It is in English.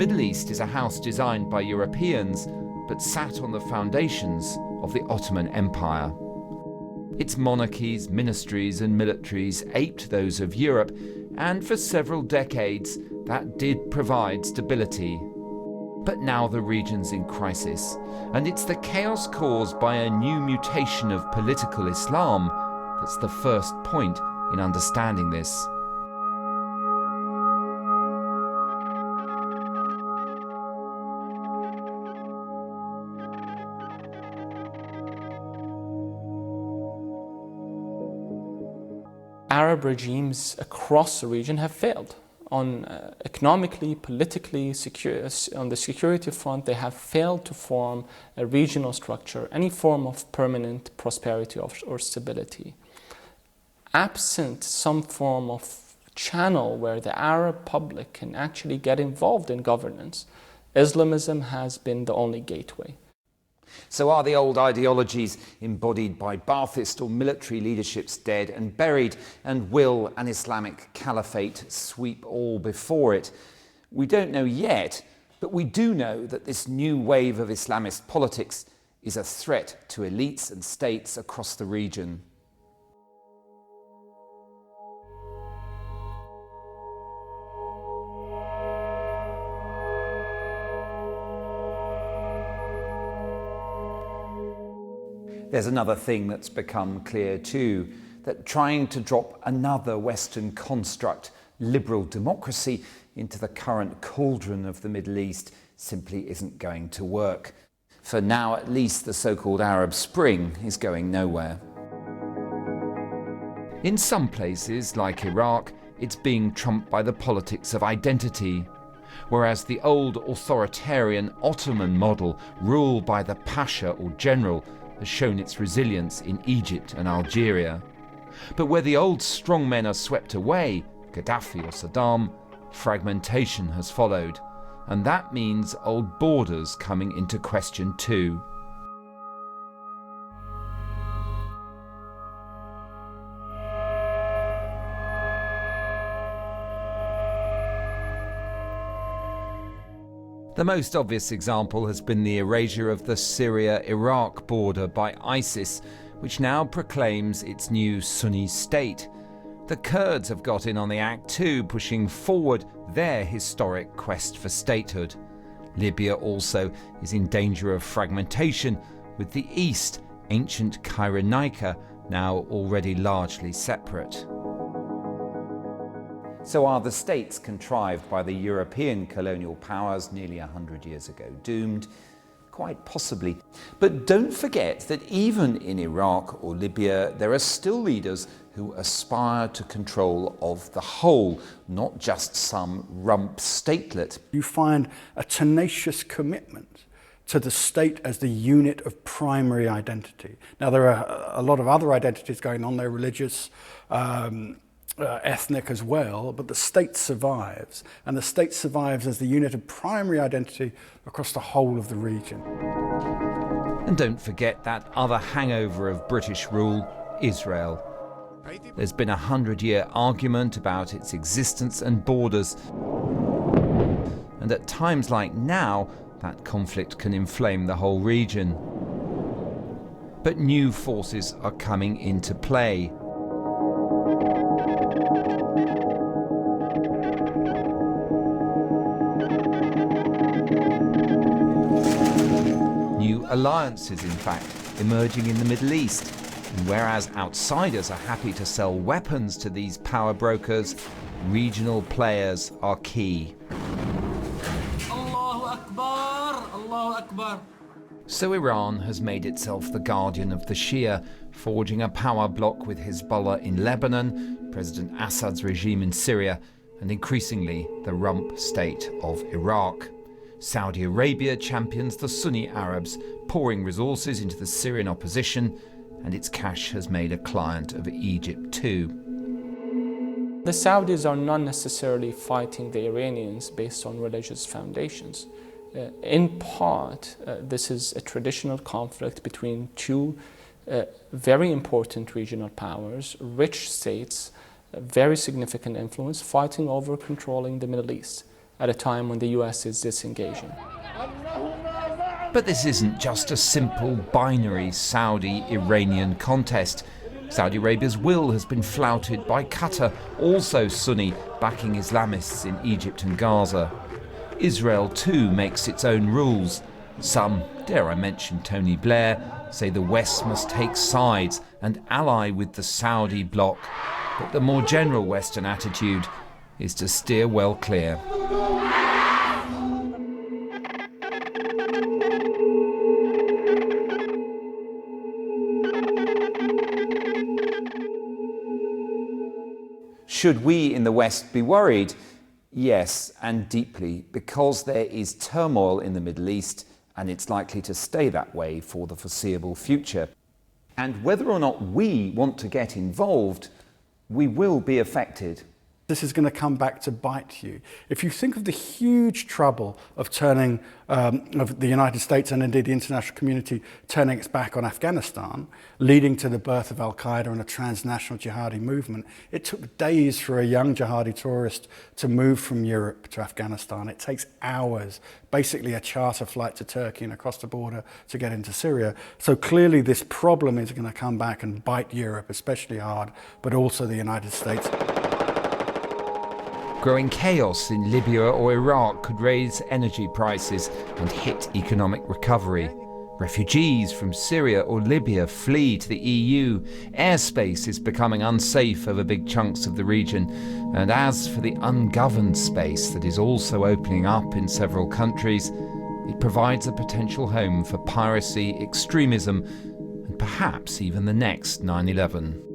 Middle East is a house designed by Europeans, but sat on the foundations of the Ottoman Empire. Its monarchies, ministries and militaries aped those of Europe, and for several decades that did provide stability. But now the region's in crisis, and it's the chaos caused by a new mutation of political Islam that's the first point in understanding this. Arab regimes across the region have failed. On economically, politically, on the security front, they have failed to form a regional structure, any form of permanent prosperity or stability. Absent some form of channel where the Arab public can actually get involved in governance, Islamism has been the only gateway. So are the old ideologies embodied by Ba'athist or military leaderships dead and buried, and will an Islamic caliphate sweep all before it? We don't know yet, but we do know that this new wave of Islamist politics is a threat to elites and states across the region. There's another thing that's become clear too, that trying to drop another Western construct, liberal democracy, into the current cauldron of the Middle East simply isn't going to work. For now, at least, the so-called Arab Spring is going nowhere. In some places, like Iraq, it's being trumped by the politics of identity, whereas the old authoritarian Ottoman model, ruled by the Pasha or general, has shown its resilience in Egypt and Algeria. But where the old strongmen are swept away, Gaddafi or Saddam, fragmentation has followed, and that means old borders coming into question too. The most obvious example has been the erasure of the Syria-Iraq border by ISIS, which now proclaims its new Sunni state. The Kurds have got in on the act too, pushing forward their historic quest for statehood. Libya also is in danger of fragmentation, with the east, ancient Cyrenaica, now already largely separate. So are the states contrived by the European colonial powers nearly 100 years ago doomed? Quite possibly. But don't forget that even in Iraq or Libya, there are still leaders who aspire to control of the whole, not just some rump statelet. You find a tenacious commitment to the state as the unit of primary identity. Now, there are a lot of other identities going on there, religious, ethnic as well, but the state survives, and the state survives as the unit of primary identity across the whole of the region. And don't forget that other hangover of British rule, Israel. There's been a 100-year argument about its existence and borders, and at times like now, that conflict can inflame the whole region. But new forces are coming into play. New alliances, in fact, emerging in the Middle East. And whereas outsiders are happy to sell weapons to these power brokers, regional players are key. Allahu Akbar, Allahu Akbar. So Iran has made itself the guardian of the Shia, forging a power bloc with Hezbollah in Lebanon, President Assad's regime in Syria, and increasingly the rump state of Iraq. Saudi Arabia champions the Sunni Arabs, pouring resources into the Syrian opposition, and its cash has made a client of Egypt too. The Saudis are not necessarily fighting the Iranians based on religious foundations. In part, this is a traditional conflict between two very important regional powers, rich states, very significant influence, fighting over controlling the Middle East. at a time when the US is disengaging. But this isn't just a simple binary Saudi-Iranian contest. Saudi Arabia's will has been flouted by Qatar, also Sunni, backing Islamists in Egypt and Gaza. Israel too makes its own rules. Some, dare I mention Tony Blair, say the West must take sides and ally with the Saudi bloc. But the more general Western attitude is to steer well clear. Should we in the West be worried? Yes, and deeply, because there is turmoil in the Middle East and it's likely to stay that way for the foreseeable future. And whether or not we want to get involved, we will be affected. This is going to come back to bite you. If you think of the huge trouble of turning, of the United States and indeed the international community turning its back on Afghanistan, leading to the birth of Al-Qaeda and a transnational jihadi movement, it took days for a young jihadi tourist to move from Europe to Afghanistan. It takes hours, basically a charter flight to Turkey and across the border to get into Syria. So clearly this problem is going to come back and bite Europe especially hard, but also the United States. Growing chaos in Libya or Iraq could raise energy prices and hit economic recovery. Refugees from Syria or Libya flee to the EU. Airspace is becoming unsafe over big chunks of the region. And as for the ungoverned space that is also opening up in several countries, it provides a potential home for piracy, extremism, and perhaps even the next 9/11.